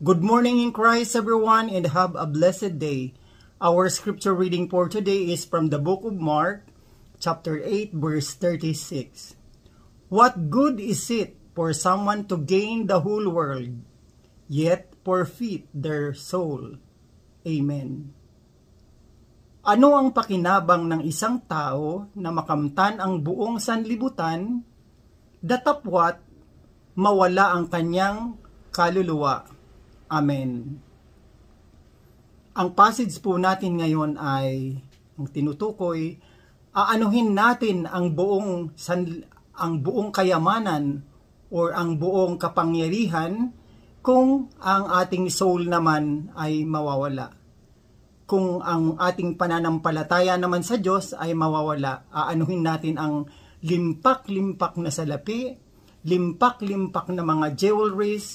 Good morning in Christ, everyone, and have a blessed day. Our scripture reading for today is from the book of Mark, chapter 8, verse 36. What good is it for someone to gain the whole world, yet forfeit their soul? Amen. Ano ang pakinabang ng isang tao na makamtan ang buong sanlibutan, datapwat mawala ang kanyang kaluluwa? Amen. Ang passage po natin ngayon ay ang tinutukoy, aanuhin natin ang buong kayamanan or ang buong kapangyarihan kung ang ating soul naman ay mawawala. Kung ang ating pananampalataya naman sa Diyos ay mawawala, aanuhin natin ang limpak-limpak na salapi, limpak-limpak na mga jewelries,